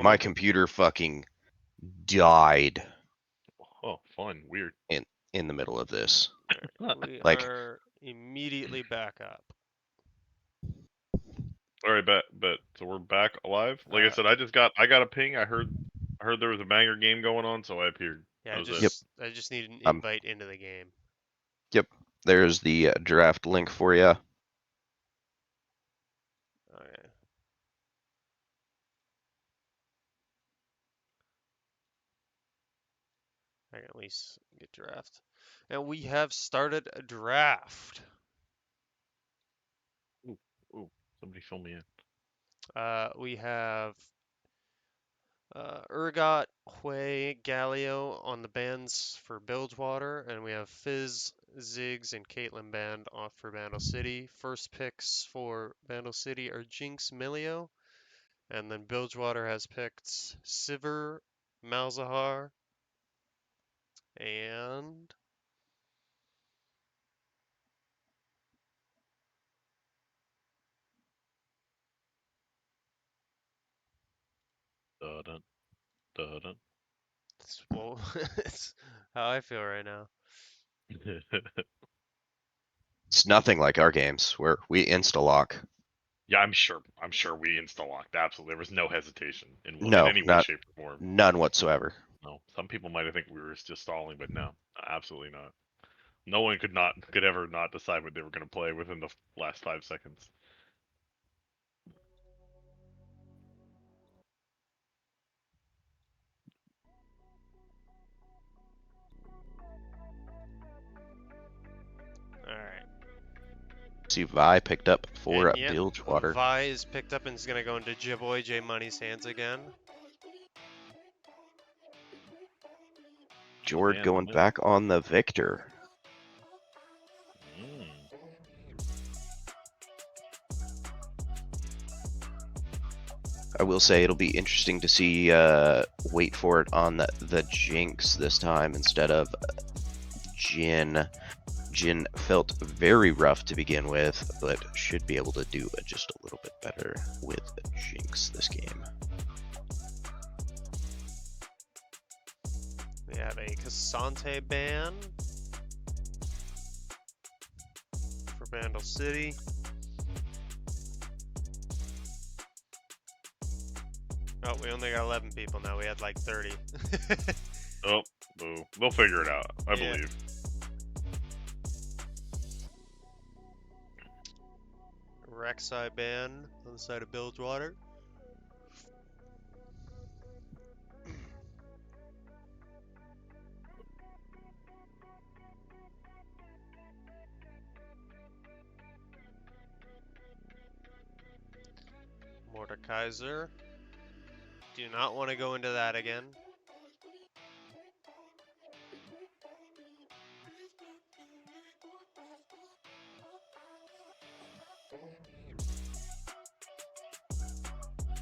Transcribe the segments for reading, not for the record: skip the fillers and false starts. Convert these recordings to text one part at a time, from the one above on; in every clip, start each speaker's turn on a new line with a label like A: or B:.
A: my computer fucking died
B: Oh, fun. Weird.
A: in the middle of this.
C: We
A: Like-
C: are immediately back up.
B: All right, bet. So we're back alive. Like I said, I got a ping. I heard there was a banger game going on, so I appeared.
C: Yeah,
B: That was it.
C: I just need an
A: Um,
C: invite into the game.
A: There's the draft link for you.
C: Okay. I can at least get draft. And we have started a draft.
B: Ooh, somebody fill me in.
C: We have Urgot, Hui, Galio on the bands for Bilgewater, and we have Fizz, Ziggs, and Caitlyn Band off for Bandle City. First picks for Bandle City are Jinx, Milio, and then Bilgewater has picked Sivir, Malzahar, and
B: Dun, dun, dun.
C: it's how I feel right now.
A: It's nothing like our games where we insta-lock.
B: Yeah, I'm sure we insta-locked. Absolutely. There was no hesitation in
A: No,
B: any way,
A: not
B: shape, or form.
A: none whatsoever.
B: No. Some people might have think we were just stalling, but no, absolutely not. No one could ever not decide what they were going to play within the last 5 seconds.
C: All right.
A: See, Vi picked up for
C: And yep,
A: Bilgewater.
C: Vi is picked up and is gonna go into J-Boy J Money's hands again.
A: Jord
B: man,
A: going
B: man.
A: back on the Victor. I will say it'll be interesting to see wait for it on the Jinx this time instead of Jin. Jin felt very rough to begin with, but should be able to do just a little bit better with Jinx this game.
C: We have a Cassante ban for Bandle City. Oh, we only got 11 people now. We had like 30.
B: Oh, boo. They'll figure it out, I
C: Yeah.
B: believe.
C: Rek'Sai ban on the side of Bilgewater. Mordekaiser. Do not want to go into that again.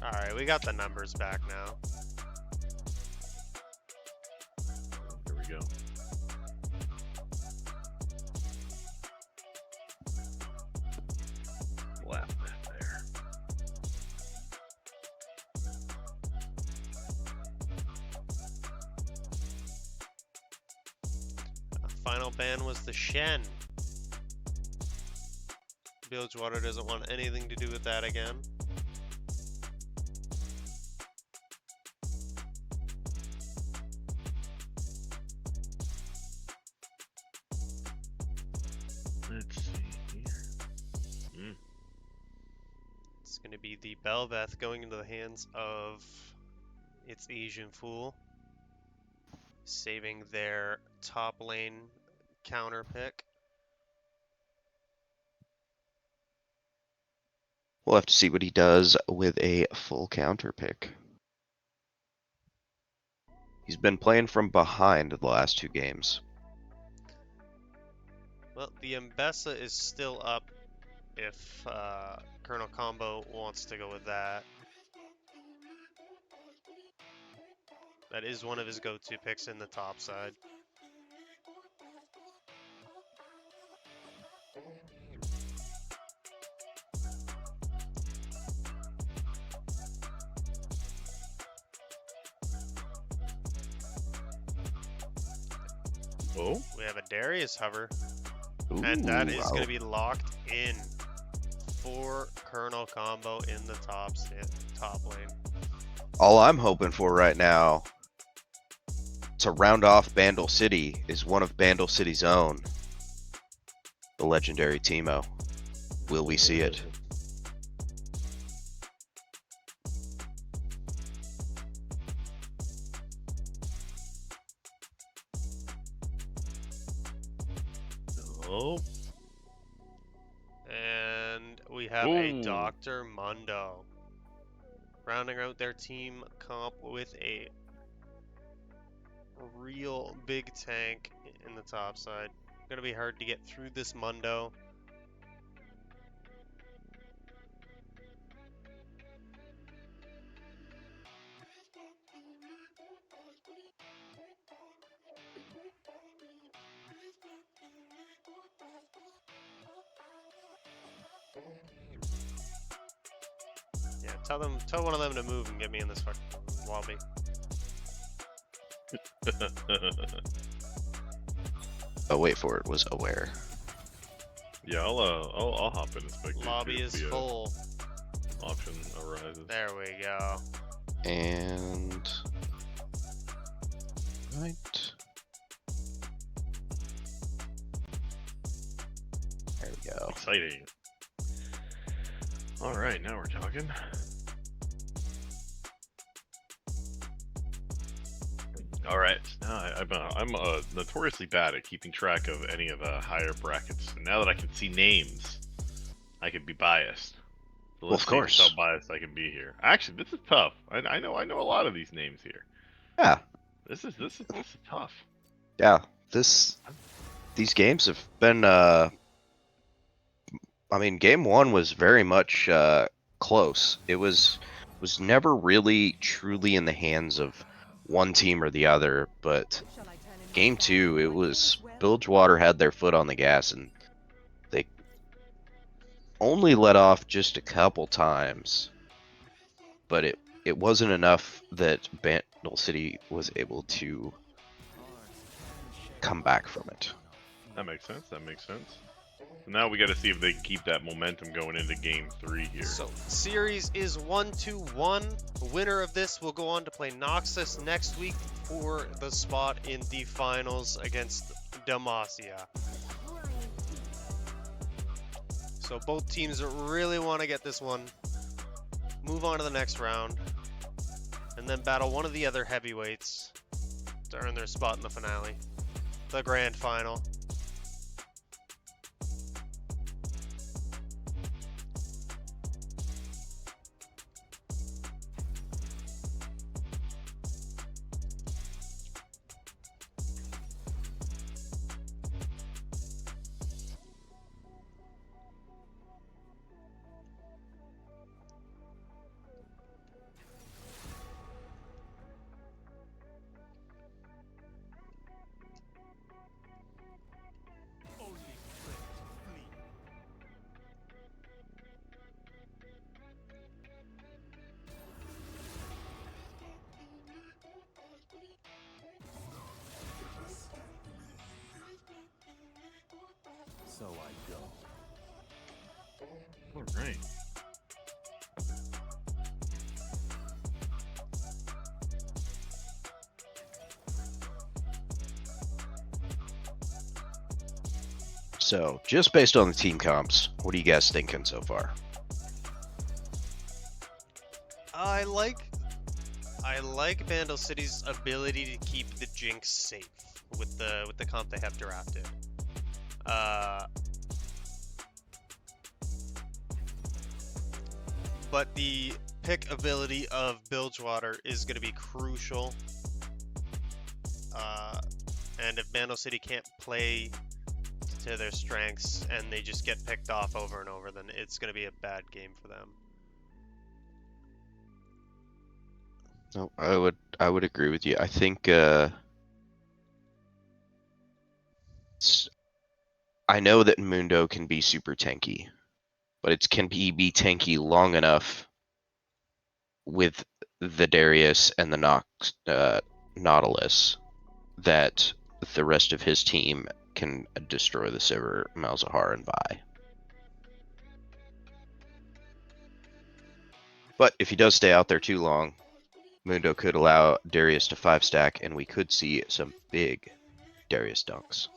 C: Alright, we got the numbers back now.
B: Here we go. Left there.
C: Final ban was the Shen. Bilgewater doesn't want anything to do with that again.
B: Let's see here.
C: It's going to be the Belveth going into the hands of its Asian Fool, saving their top lane counter pick.
A: We'll have to see what he does with a full counter pick. He's been playing from behind the last 2 games.
C: Well, the Mbessa is still up if Colonel Combo wants to go with that. That is one of his go-to picks in the top side.
B: Oh,
C: We have a Darius hover,
A: Ooh,
C: and that is going
A: wow.
C: to be locked in for Colonel combo in the top lane.
A: All I'm hoping for right now to round off Bandle City is one of Bandle City's own, the legendary Teemo. Will we see it?
B: Oh,
C: And we have a
B: Ooh.
C: Dr. Mundo rounding out their team comp with a real big tank in the top side. Gonna be hard to get through this Mundo. Yeah, tell one of them to move and get me in this fucking lobby.
A: Oh, wait for it. Was aware.
B: yeah, I'll hop in a spectator.
C: Lobby
B: too, if
C: is
B: the,
C: full.
B: Option arises.
C: There we go.
A: And right. There we go.
B: Exciting. All right, now we're talking. All right, now I'm notoriously bad at keeping track of any of the higher brackets. And now that I can see names, I could be biased. So
A: Well,
B: let's
A: of
B: see just
A: course.
B: how biased I can be here. Actually, this is tough. I know a lot of these names here.
A: Yeah.
B: This is tough.
A: Yeah. These games have been. I mean, game one was very much close. It was never really truly in the hands of one team or the other, but game two, it was Bilgewater had their foot on the gas and they only let off just a couple times, but it wasn't enough that Bandle City was able to come back from it.
B: That makes sense. That makes sense. So now we got to see if they can keep that momentum going into game 3 here.
C: So series is 1-1. The winner of this will go on to play Noxus next week for the spot in the finals against Demacia. So both teams really want to get this one, move on to the next round, and then battle one of the other heavyweights to earn their spot in the finale, the grand final.
D: So I go.
B: All right.
A: So, just based on the team comps, what are you guys thinking so far?
C: I like Bandle City's ability to keep the Jinx safe with the comp they have drafted. But the pick ability of Bilgewater is going to be crucial. And if Bandle City can't play to their strengths and they just get picked off over and over, then it's going to be a bad game for them.
A: No, I would agree with you. I think I know that Mundo can be super tanky, but it can be tanky long enough with the Darius and the Nautilus that the rest of his team can destroy the Sivir, Malzahar, and Vi. But if he does stay out there too long, Mundo could allow Darius to 5-stack, and we could see some big Darius dunks.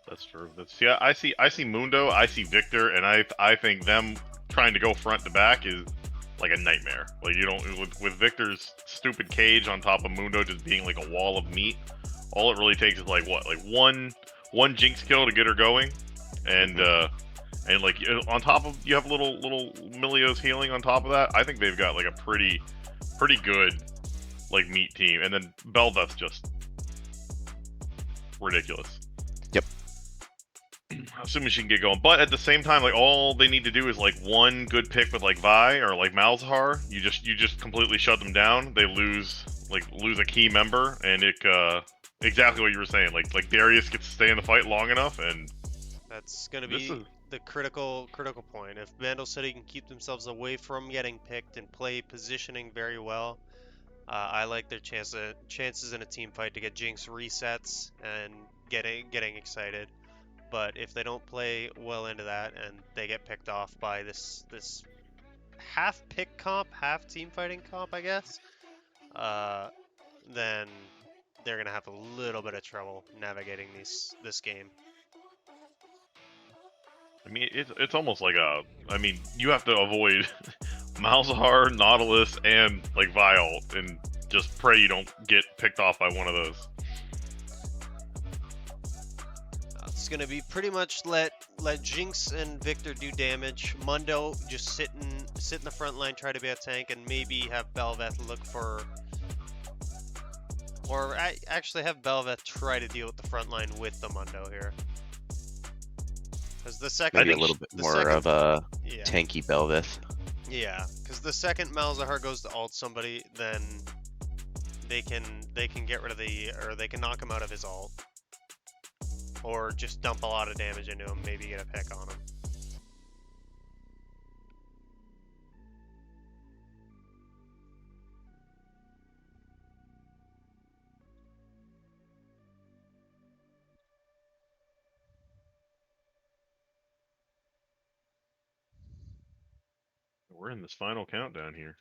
B: That's true. Yeah. I see Mundo. I see Victor, and I think them trying to go front to back is like a nightmare. Like you don't with Victor's stupid cage on top of Mundo just being like a wall of meat. All it really takes is like what, like one Jinx kill to get her going, and and like on top of you have little Milio's healing on top of that. I think they've got like a pretty good like meat team, and then Belveth's just ridiculous.
A: Yep.
B: Assuming she can get going, but at the same time, like all they need to do is like one good pick with like Vi or like Malzahar. You just completely shut them down. They lose a key member, and it exactly what you were saying. Like Darius gets to stay in the fight long enough, and
C: That's gonna be the critical point. If Bandle City can keep themselves away from getting picked and play positioning very well, I like their chances in a team fight to get Jinx resets and getting excited. But if they don't play well into that and they get picked off by this half pick comp, half team fighting comp, I guess, then they're gonna have a little bit of trouble navigating this game.
B: I mean it's almost like I mean you have to avoid Malzahar, Nautilus, and like Vi, and just pray you don't get picked off by one of those.
C: It's gonna be pretty much let Jinx and Victor do damage. Mundo just sit in the front line, try to be a tank, and maybe have Belveth look for, or actually have Belveth try to deal with the front line with the Mundo here. Because the second,
A: maybe a little bit more of a tanky Belveth.
C: Yeah, because the second Malzahar goes to ult somebody, then they can get rid of they can knock him out of his ult. Or just dump a lot of damage into him, maybe get a pick on him.
B: We're in this final countdown here.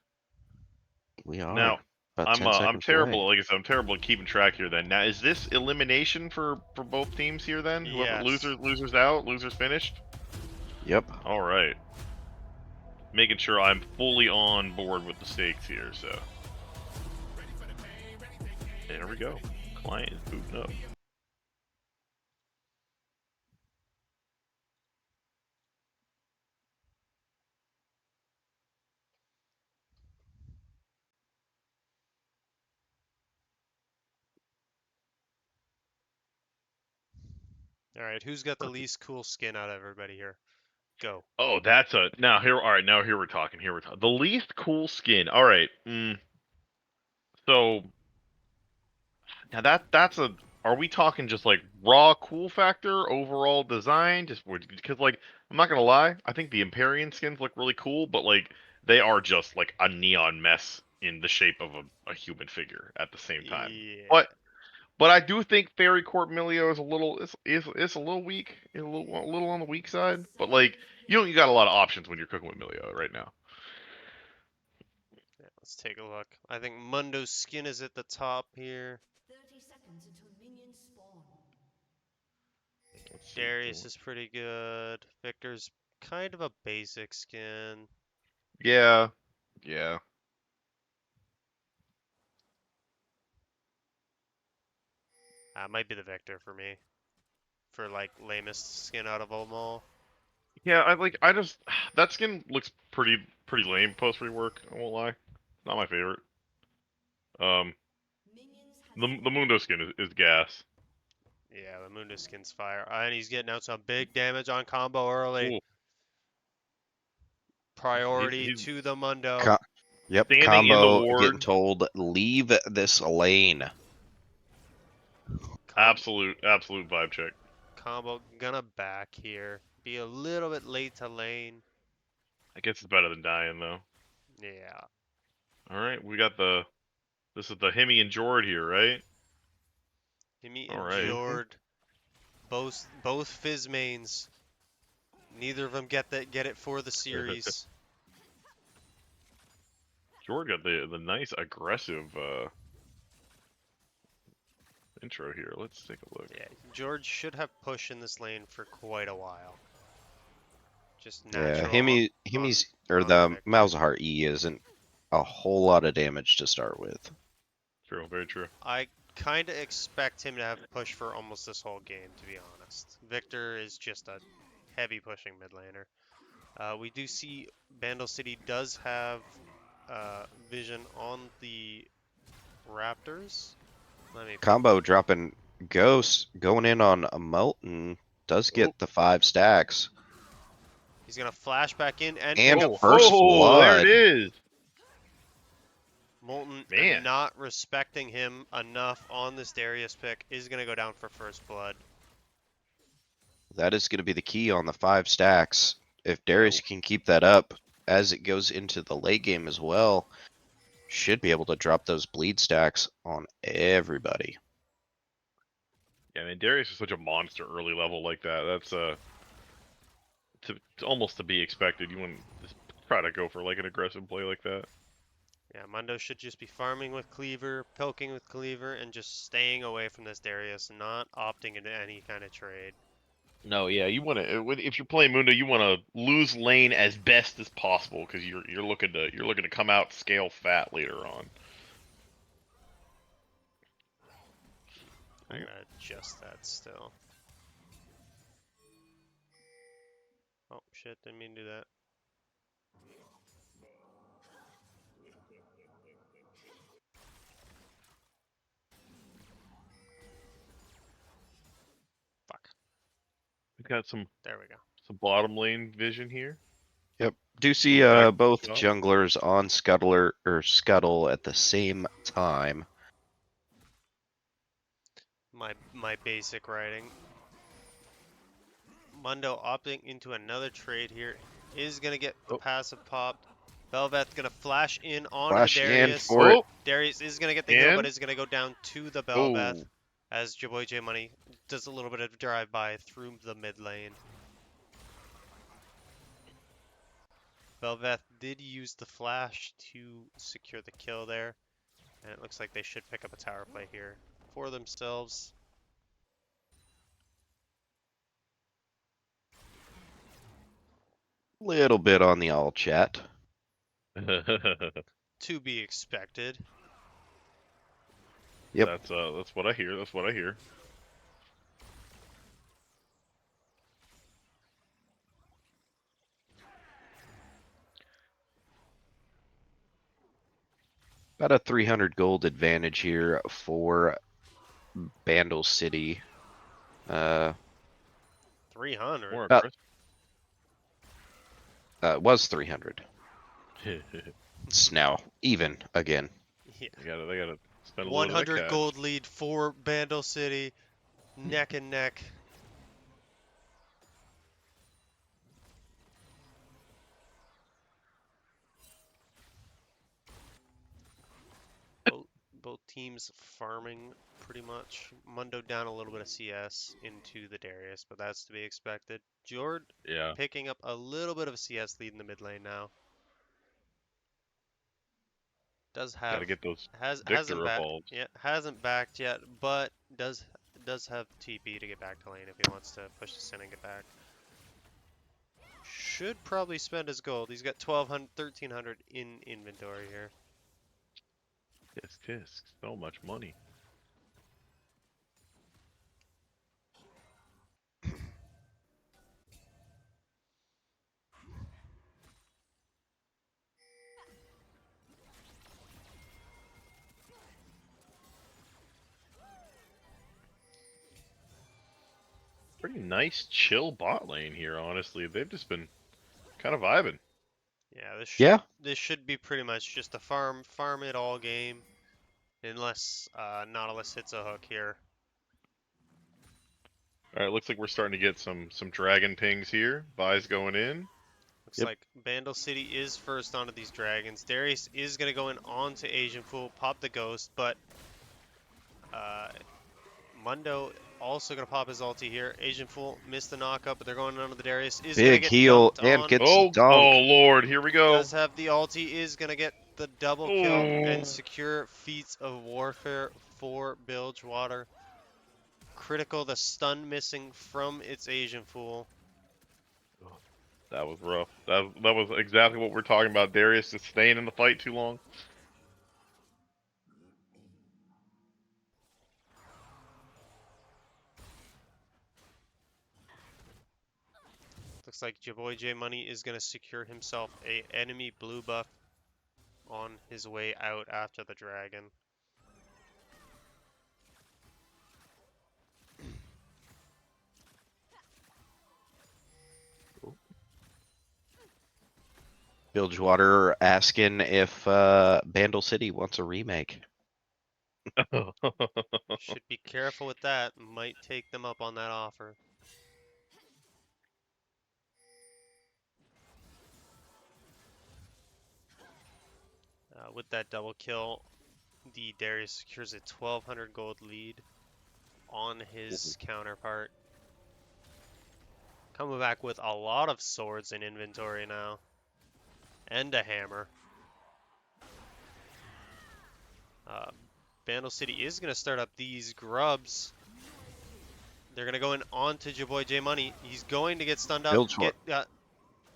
A: We are.
B: Now,
A: about 10
B: I'm
A: seconds
B: terrible.
A: away.
B: Like I said, I'm terrible at keeping track here. Then now, is this elimination for both teams here? Then whoever
C: Yes.
B: losers out, losers finished.
A: Yep.
B: All right. Making sure I'm fully on board with the stakes here. So there we go. Client is booting up.
C: All right, who's got the least cool skin out of everybody here? Go.
B: Oh, that's a now here. All right, now here we're talking. Here we're talking. The least cool skin. All right. So now that's a. Are we talking just like raw cool factor, overall design? Just because like I'm not gonna lie, I think the Empyrean skins look really cool, but like they are just like a neon mess in the shape of a human figure at the same time.
C: Yeah.
B: But I do think Fairy Court Milio is a little is a little weak, a little on the weak side. But like you got a lot of options when you're cooking with Milio right now.
C: Yeah, let's take a look. I think Mundo's skin is at the top here.
D: 30 seconds until minions spawn.
C: Darius is pretty good. Victor's kind of a basic skin.
B: Yeah.
C: Might be the Victor for me. For like lamest skin out of them all.
B: Yeah, I just that skin looks pretty lame post rework. I won't lie, not my favorite. The Mundo skin is gas.
C: Yeah, the Mundo skin's fire. And he's getting out some big damage on combo early.
B: Ooh.
C: Priority
B: He's
C: to the Mundo.
A: Yep.
B: standing in the
A: Combo
B: ward.
A: getting told leave this lane.
B: Absolute vibe check.
C: Combo gonna back here. Be a little bit late to lane.
B: I guess it's better than dying though.
C: Yeah.
B: All right, we got this is the Hemi and Jord here, right?
C: Himmy and
B: Alright.
C: Jord, both Fizz mains. Neither of them get it for the series.
B: George got the nice aggressive intro here. Let's take a look.
C: Yeah, George should have push in this lane for quite a while. Just
A: Yeah,
C: natural.
A: Himmy's
C: on
A: or the
C: Victor.
A: Malzahar E isn't a whole lot of damage to start with.
B: True, very true.
C: I kind of expect him to have push for almost this whole game, to be honest. Victor is just a heavy pushing mid laner. We do see Bandle City does have vision on the Raptors. Let me
A: Combo dropping Ghost, going in on a Molten, does get the 5 stacks.
C: He's gonna flash back in and
A: And
C: pick up
A: first
B: there
A: blood.
B: it is.
C: Molten.
B: Man.
C: Not respecting him enough on this Darius pick is gonna go down for first blood.
A: That is going to be the key on the 5 stacks. If Darius can keep that up as it goes into the late game as well, should be able to drop those bleed stacks on everybody.
B: Yeah, I mean Darius is such a monster early level like that. That's almost to be expected. You wouldn't just try to go for like an aggressive play like that.
C: Yeah, Mundo should just be farming with Cleaver, poking with Cleaver, and just staying away from this Darius, not opting into any kind of trade.
B: No, yeah, you want to if you're playing Mundo, you want to lose lane as best as possible because you're looking to come out scale fat later on.
C: I'm gonna adjust that still. Oh shit, didn't mean to do that. Fuck.
B: We got some
C: There we go.
B: bottom lane vision here.
A: Yep. Do see
B: Back
A: both
B: up.
A: junglers on Scuttler or Scuttle at the same time.
C: My basic writing. Mundo opting into another trade here is gonna get the passive popped. Belveth's gonna flash in onto
A: Flash
C: the
A: in
C: Darius.
A: for it.
C: Darius is gonna get the heal, but
B: And
C: is gonna go down to the
B: oh,
C: Belveth as Jaboy J Money does a little bit of drive-by through the mid lane. Belveth did use the flash to secure the kill there, and it looks like they should pick up a tower play here for themselves.
A: Little bit on the all chat.
C: To be expected.
A: Yep.
B: That's what I hear. That's what I hear.
A: About a 300 gold advantage here for Bandle City.
C: 300.
B: More
A: Uh, It was 300.
B: aggressive.
A: It's now even again.
C: Yeah.
B: they gotta spend a little bit of
C: 100
B: cash.
C: gold lead for Bandle City, neck and neck. Both teams farming pretty much. Mundo down a little bit of CS into the Darius, but that's to be expected. Jord
B: Yeah.
C: picking up a little bit of a CS lead in the mid lane now. Does have
B: Gotta get those
C: hasn't
B: Victor
C: back
B: evolved.
C: yeah, hasn't backed yet, but does have TP to get back to lane if he wants to push the sin and get back. Should probably spend his gold. He's got 1200 1300 in inventory here.
B: Tisk tisk. So much money. Pretty nice chill bot lane here, honestly. They've just been kind of vibing.
C: Yeah,
A: Yeah.
C: This should be pretty much just a farm it all game, unless Nautilus hits a hook here.
B: Alright, looks like we're starting to get some dragon pings here. Vi's going in.
C: Looks like Bandle City is first onto these dragons. Darius is gonna go in onto Asian Fool, pop the ghost, but Mundo also gonna pop his ulti here. Asian Fool missed the knockup, but they're going onto the Darius. Is gonna
A: Big
C: get
A: heal
C: dunked
A: and
C: on.
A: gets
B: Oh,
A: dunked.
B: oh Lord, here we go.
C: Does have the ulti. Is gonna get the double kill and secure feats of warfare for Bilgewater. Critical, the stun missing from its Asian Fool.
B: That was rough. That was exactly what we're talking about. Darius just staying in the fight too long.
C: Looks like your boy J Money is gonna secure himself a enemy blue buff on his way out after the dragon.
A: Bilgewater asking if Bandle City wants a remake.
C: Should be careful with that. Might take them up on that offer. With that double kill, the Darius secures a 1200 gold lead on his counterpart. Coming back with a lot of swords in inventory now. And a hammer. Bandle City is going to start up these grubs. They're going to go in onto Jaboy J Money. He's going to get stunned up.
A: Bilgewater.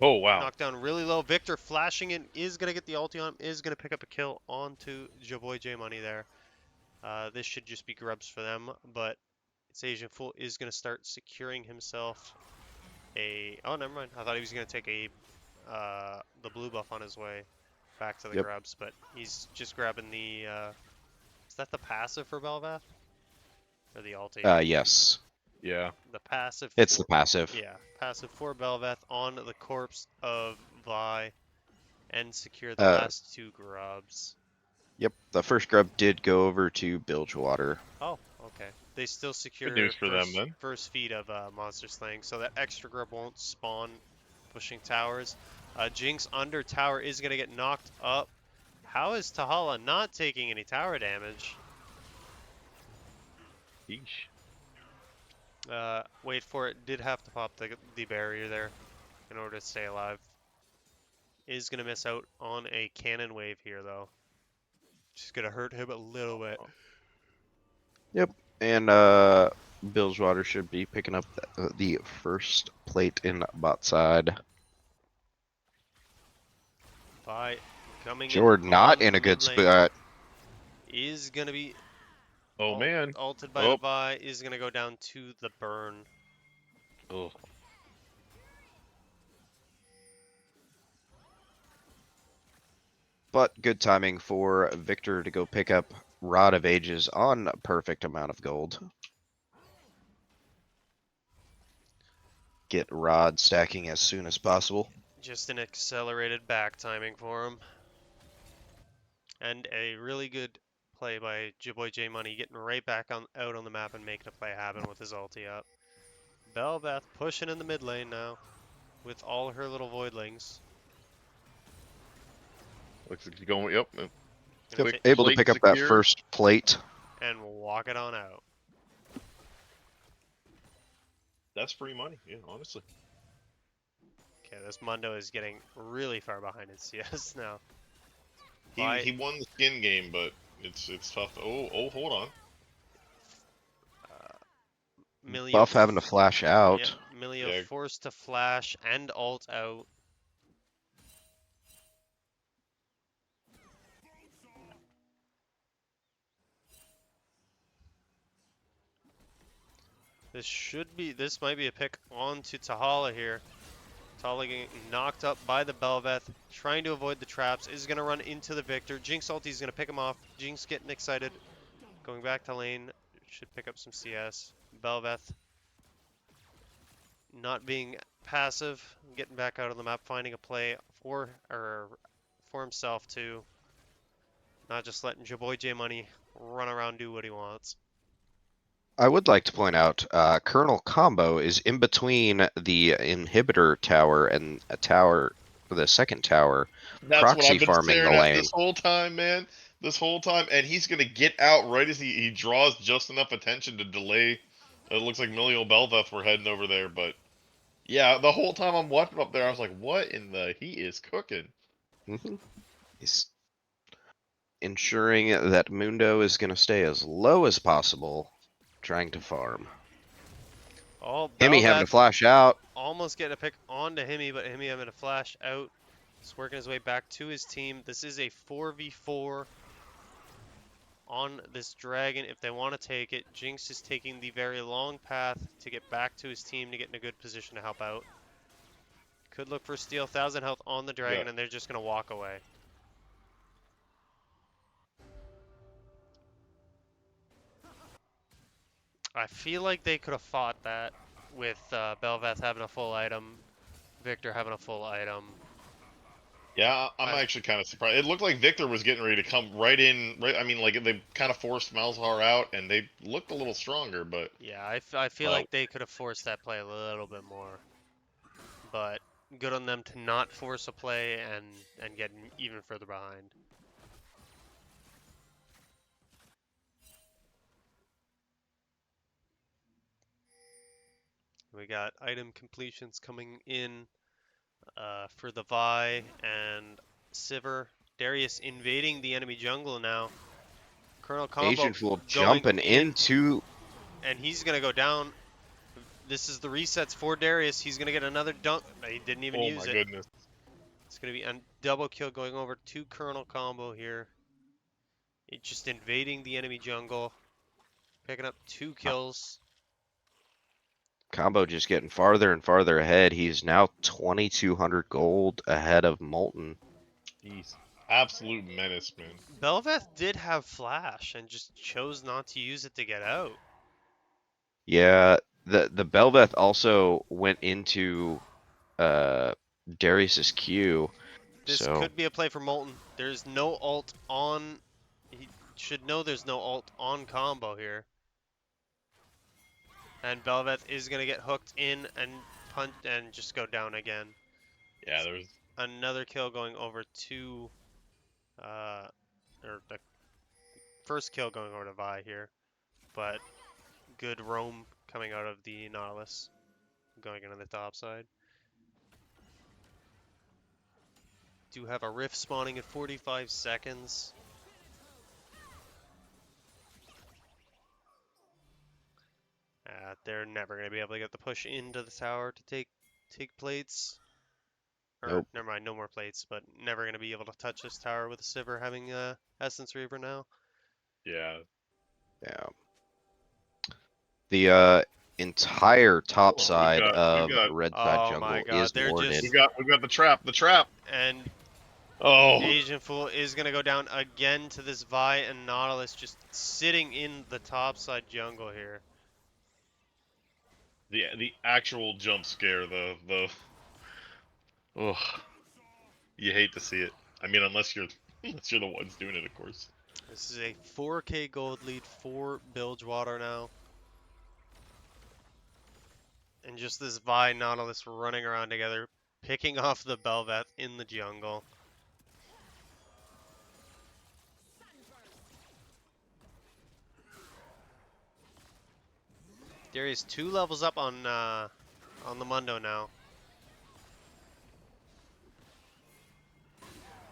B: Oh wow.
C: Knocked down really low. Victor flashing in is going to get the ulti on him. Is going to pick up a kill onto Jaboy J Money there. This should just be grubs for them. But its Asian Fool is going to start securing himself a... Oh, never mind. I thought he was going to take a the blue buff on his way back to the grubs. But he's just grabbing the... Is that the passive for Belvath? Or the ulti?
A: Yes.
B: Yeah.
C: The passive.
A: It's the passive.
C: Yeah, passive for Belvath on the corpse of Vi, and secure the last two grubs.
A: Yep, the first grub did go over to Bilgewater.
C: Oh, okay. They still secure
B: Good news for them then.
C: first feed of monster slaying, so that extra grub won't spawn pushing towers. Jinx under tower is gonna get knocked up. How is Tahala not taking any tower damage?
B: Yeesh.
C: Wait for it. Did have to pop the barrier there in order to stay alive. Is going to miss out on a cannon wave here, though. Just going to hurt him a little bit.
A: Yep, and Bilgewater should be picking up the first plate in bot side.
C: By coming
A: Jordan not in a good spot.
C: Is going to be...
B: Oh man.
C: Ulted by the Vi. Is going to go down to the burn.
B: Oh.
A: But good timing for Victor to go pick up Rod of Ages on a perfect amount of gold. Get Rod stacking as soon as possible.
C: Just an accelerated back timing for him. And a really good play by Jaboy J Money, getting right back out on the map and making a play happen with his ulti up. Belvath pushing in the mid lane now with all her little voidlings.
B: Looks like he's going. Yep.
A: Yep, able to pick up that first plate.
C: And walk it on out.
B: That's free money, yeah, honestly.
C: Okay, this Mundo is getting really far behind in CS now.
B: He won the skin game, but it's tough. Oh, hold on.
A: Buff having to flash out.
C: Yep, Milio forced to flash and ult out. This might be a pick onto Tahala here. Tahala getting knocked up by the Belvath, trying to avoid the traps, is going to run into the Victor. Jinx ulti is going to pick him off. Jinx getting excited, going back to lane, should pick up some CS. Belvath not being passive, getting back out of the map, finding a play for himself too. Not just letting Jaboy J Money run around do what he wants.
A: I would like to point out, Colonel Combo is in between the inhibitor tower and the second tower,
B: That's
A: proxy
B: what I've been
A: farming the
B: staring at
A: lane.
B: this whole time, man. this whole time, and he's gonna get out right as he draws just enough attention to delay. It looks like Milial Belveth were heading over there, but yeah, the whole time I'm watching up there, I was like, "What in the? He is cooking."
A: He's ensuring that Mundo is going to stay as low as possible, trying to farm.
C: Oh,
A: Himmy having to
C: Belveth
A: flash out.
C: almost getting a pick onto Himmy, but Himmy having to flash out. He's working his way back to his team. This is a 4v4 on this dragon if they want to take it. Jinx is taking the very long path to get back to his team to get in a good position to help out. Could look for steal, 1,000 health on the dragon,
B: Yeah.
C: and they're just going to walk away. I feel like they could have fought that with Belveth having a full item, Victor having a full item.
B: Yeah, I'm actually kind of surprised. It looked like Victor was getting ready to come right in. Right, I mean, like they kind of forced Malzahar out, and they looked a little stronger. But
C: Yeah, I feel like they could have forced that play a little bit more. But good on them to not force a play and get even further behind. We got item completions coming in for the Vi and Sivir. Darius invading the enemy jungle now. Colonel Combo
A: Agent Fool
C: going
A: jumping
C: in,
A: into.
C: and he's going to go down. This is the resets for Darius. He's going to get another dunk. He didn't even
B: oh
C: use
B: my
C: it.
B: goodness,
C: It's going to be a double kill going over to Colonel Combo here. It's just invading the enemy jungle. Picking up 2 kills.
A: Combo just getting farther and farther ahead. He's now 2,200 gold ahead of Molten.
B: he's absolute menace, man.
C: Belveth did have flash and just chose not to use it to get out.
A: Yeah, the Belveth also went into Darius's Q.
C: This
A: So
C: could be a play for Molten. There's no ult on. He should know there's no ult on Combo here. And Belveth is gonna get hooked in and punch and just go down again.
B: Yeah, there's
C: Another kill going over to, or the first kill going over to Vi here, but good roam coming out of the Nautilus, going into the top side. Do have a rift spawning at 45 seconds. They're never going to be able to get the push into the tower to take plates. Or,
A: Nope.
C: never mind, no more plates, but never going to be able to touch this tower with a Sivir having Essence Reaver now.
B: yeah.
A: yeah, the entire top
B: Oh,
A: side
B: we've
A: of
B: got
A: Red Side
C: Oh my
A: Jungle
C: god,
A: is
C: they're
A: warded.
C: just...
B: we've got the trap.
C: And
B: Oh,
C: Asian Fool is going to go down again to this Vi and Nautilus just sitting in the top side jungle here.
B: the actual jump scare, the oh, you hate to see it. I mean, unless you're the ones doing it, of course.
C: This is a 4k gold lead for Bilgewater now. And just this Vi Nautilus running around together, picking off the Belveth in the jungle. Darius 2 levels up on the Mundo now.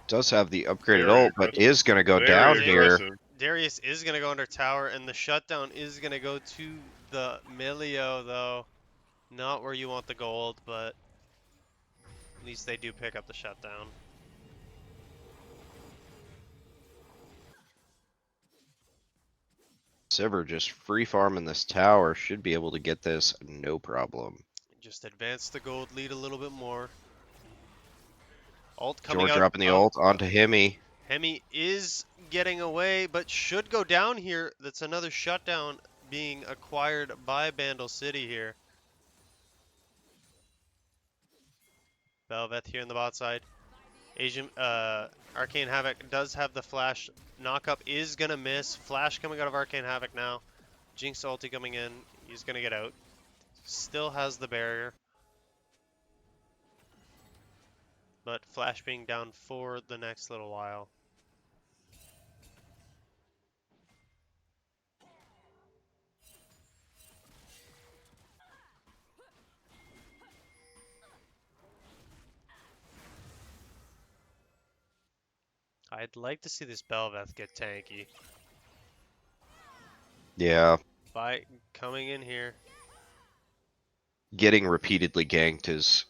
A: Does have the upgraded
B: Very
A: ult, but
B: aggressive.
A: is going to go
B: Very
A: down
B: aggressive.
A: here.
C: Darius is going to go under tower, and the shutdown is going to go to the Milio, though. Not where you want the gold, but at least they do pick up the shutdown.
A: Sivir just free farming this tower. Should be able to get this no problem.
C: Just advance the gold lead a little bit more. Ult coming
A: George
C: out
A: dropping the
C: of
A: ult onto Himmy.
C: Hemi is getting away, but should go down here. That's another shutdown being acquired by Bandle City here. Belveth here in the bot side. Asian Arcane Havoc does have the flash. Knockup is gonna miss. Flash coming out of Arcane Havoc now. Jinx ulti coming in. He's gonna get out. Still has the barrier. But Flash being down for the next little while. I'd like to see this Belveth get tanky
A: Yeah,
C: by coming in here.
A: getting repeatedly ganked is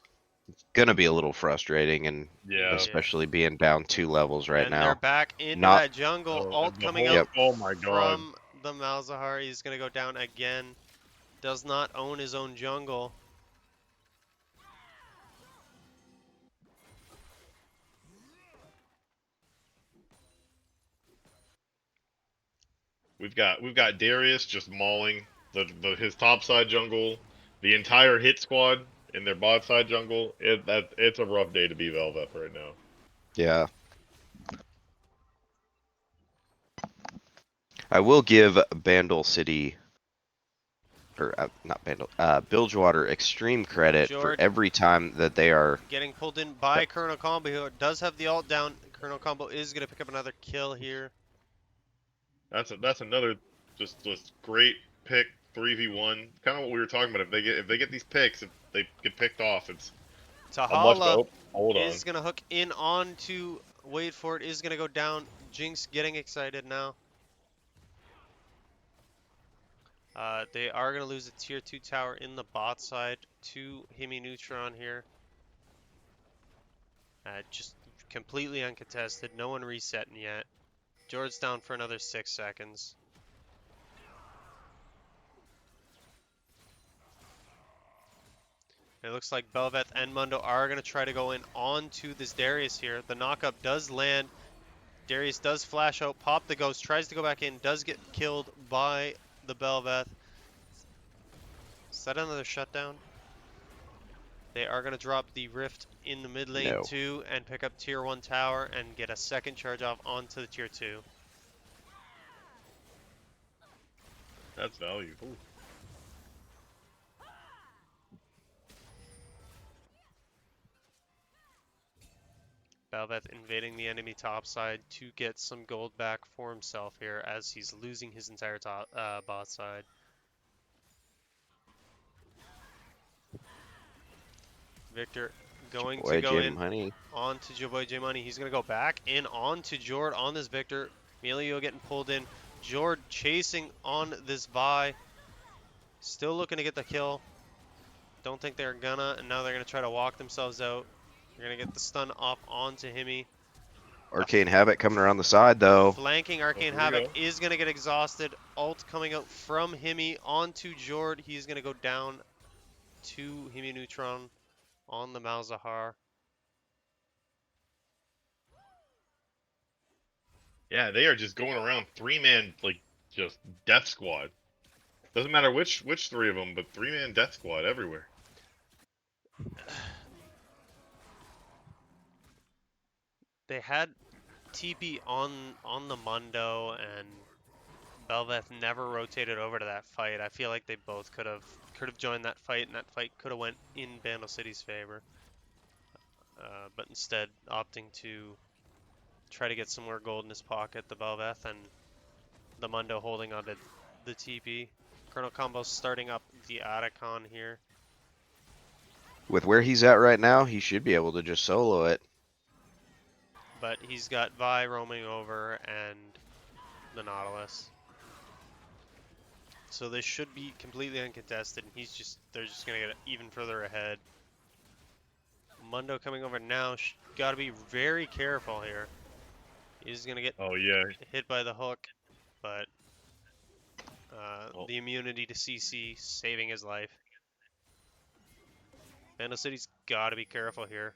A: gonna be a little frustrating, and
B: Yeah.
A: especially being down 2 levels right
C: And they're
A: now.
C: back into
A: Not.
C: that jungle.
B: Oh,
C: Alt
B: the
C: coming
B: whole.
C: out
A: Yep.
B: Oh my god.
C: from the Malzahar. He's going to go down again. Does not own his own jungle.
B: We've got Darius just mauling his top side jungle, the entire hit squad in their bot side jungle. It's a rough day to be Velvet right now.
A: Yeah. I will give Bandle City, or not Bandle, Bilgewater extreme credit for
C: Jord
A: every time that they are.
C: getting pulled in by Colonel Combo, who does have the alt down. Colonel Combo is going to pick up another kill here.
B: That's another just great pick 3v1. Kind of what we were talking about. If they get these picks, if they get picked off, it's a much better.
C: Tahala
B: Oh, hold on.
C: is going to hook in onto, wait for it, is going to go down. Jinx getting excited now. They are going to lose a tier 2 tower in the bot side to Himi Neutron here. Just completely uncontested. No one resetting yet. Jord's down for another 6 seconds. It looks like Belveth and Mundo are going to try to go in onto this Darius here. The knockup does land. Darius does flash out, pop the ghost, tries to go back in, does get killed by the Belveth. Is that another shutdown? They are going to drop the Rift in the mid lane
A: No.
C: too and pick up tier 1 tower and get a second charge off onto the tier 2.
B: That's value. Ooh.
C: Belveth invading the enemy top side to get some gold back for himself here as he's losing his entire top bot side. Victor going to go in
A: Honey.
C: onto Joboy J Money. He's going to go back in onto Jord on this Victor. Melio getting pulled in. Jord chasing on this Vi. Still looking to get the kill. Don't think they're gonna, and now they're going to try to walk themselves out. They're going to get the stun off onto Himi.
A: Arcane Havoc coming around the side though.
C: Flanking Arcane
B: here we
C: Havoc
B: go.
C: is going to get exhausted. Ult coming out from Himi onto Jord. He's going to go down to Himi Neutron on the Malzahar.
B: Yeah, they are just going around 3-man like just death squad. Doesn't matter which 3 of them, but 3-man death squad everywhere.
C: They had TP on the Mundo, and Belveth never rotated over to that fight. I feel like they both could have joined that fight, and that fight could have went in Bandle City's favor. But instead, opting to try to get some more gold in his pocket, the Belveth, and the Mundo holding onto the TP. Colonel Combo starting up the Atacon here.
A: With where he's at right now, he should be able to just solo it.
C: But he's got Vi roaming over and the Nautilus. So this should be completely uncontested, and they're just gonna get even further ahead. Mundo coming over now, gotta be very careful here. He's gonna get hit by the hook, but the immunity to CC saving his life. Bandle City's gotta be careful here.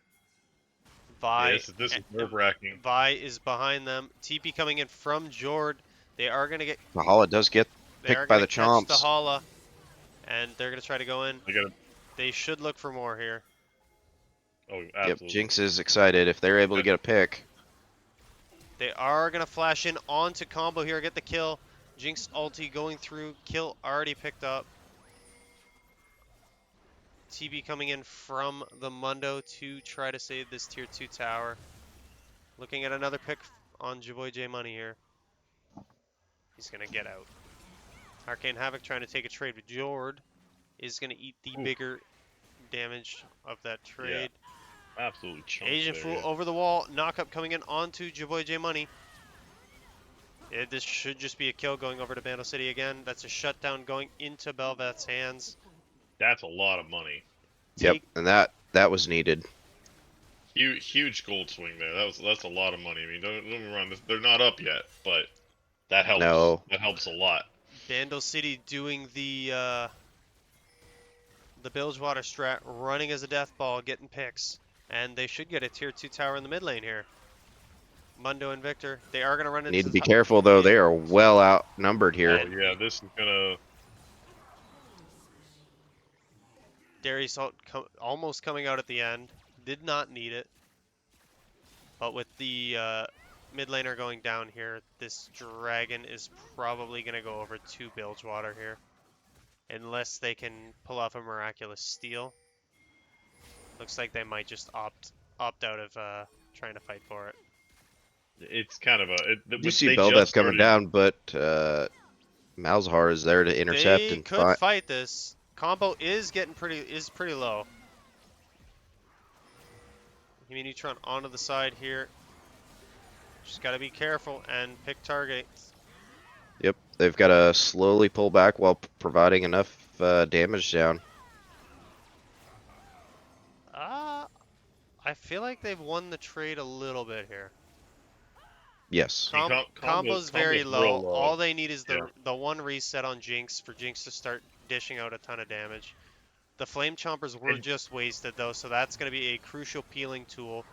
C: Vi,
B: Yeah, this is nerve-wracking.
C: Vi is behind them. TP coming in from Jord. They are gonna get.
A: Mahala does get picked by the chomps.
C: The Hala, and they're gonna try to go in.
B: They gotta.
C: They should look for more here.
B: Oh, absolutely.
A: Yep, Jinx is excited if they're able to get a pick.
C: They are gonna flash in onto Combo here, get the kill. Jinx ulti going through, kill already picked up. TB coming in from the Mundo to try to save this tier 2 tower. Looking at another pick on Joboy J Money here. He's gonna get out. Arcane Havoc trying to take a trade with Jord is gonna eat the bigger damage of that trade.
B: Absolutely chunked
C: Asian
B: there,
C: Fool
B: yeah.
C: over the wall. Knockup coming in onto Jaboy J Money. This should just be a kill going over to Bandle City again. That's a shutdown going into Belvet's hands.
B: That's a lot of money.
A: Yep,
C: Take
A: and that was needed.
B: Huge gold swing there. That's a lot of money. I mean, don't get me wrong. They're not up yet, but that helps.
A: No.
B: That helps a lot.
C: Bandle City doing the Bilgewater strat, running as a death ball, getting picks. And they should get a tier 2 tower in the mid lane here. Mundo and Victor, they are going to run
A: Need
C: into
A: to
C: the
A: be careful though. They are well outnumbered here.
B: Oh yeah, this is gonna.
C: Darius almost coming out at the end. Did not need it. But with the mid laner going down here, this dragon is probably going to go over to Bilgewater here. Unless they can pull off a miraculous steal. Looks like they might just opt out of trying to fight for it.
B: It's kind of a.
A: You see
B: They
A: Belveth
B: just
A: coming
B: started.
A: down, but Malzahar is there to intercept
C: They
A: and
C: could fight this. Combo is getting pretty low. Neutron onto the side here. Just gotta be careful and pick targets.
A: Yep, they've got to slowly pull back while providing enough damage down.
C: I feel like they've won the trade a little bit here.
A: Yes.
C: Combo's very
B: real
C: low.
B: low.
C: All they need is
B: Yeah.
C: the one reset on Jinx for Jinx to start dishing out a ton of damage. The Flame Chompers were just wasted though, so that's going to be a crucial peeling tool.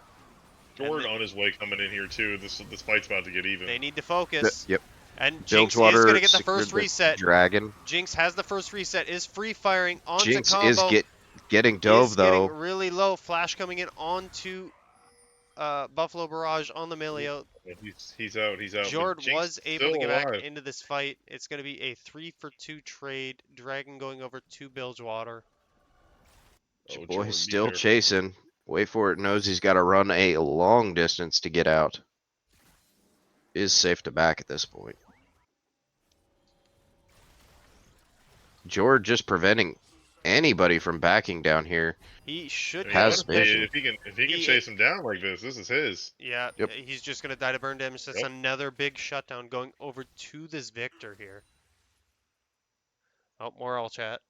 B: Jord on his way coming in here too. This fight's about to get even.
C: They need to focus.
A: Yep.
C: And Jinx is
A: Bilgewater
C: going to get the
A: secured
C: first reset.
A: Dragon.
C: Jinx has the first reset, is free firing onto
A: Jinx
C: Combo.
A: is getting dove
C: is
A: though.
C: getting really low. Flash coming in onto Buffalo Barrage on the Milio.
B: Yeah, he's out. He's out.
C: Jord
B: But Jinx
C: was able to
B: still
C: get back
B: alive.
C: into this fight. It's going to be a 3-for-2 trade. Dragon going over to Bilgewater.
B: Oh,
A: Boy,
B: Jord, be
A: still
B: careful.
A: chasing. Wait for it. Knows he's got to run a long distance to get out. Is safe to back at this point. Jord just preventing anybody from backing down here.
C: He should
B: I mean,
A: Has
B: honestly,
A: vision.
B: if he can
C: He-
B: chase him down like this is his.
C: Yeah,
A: Yep.
C: he's just going to die to burn damage. That's
B: Yep.
C: another big shutdown going over to this Victor here. Oh, more all chat.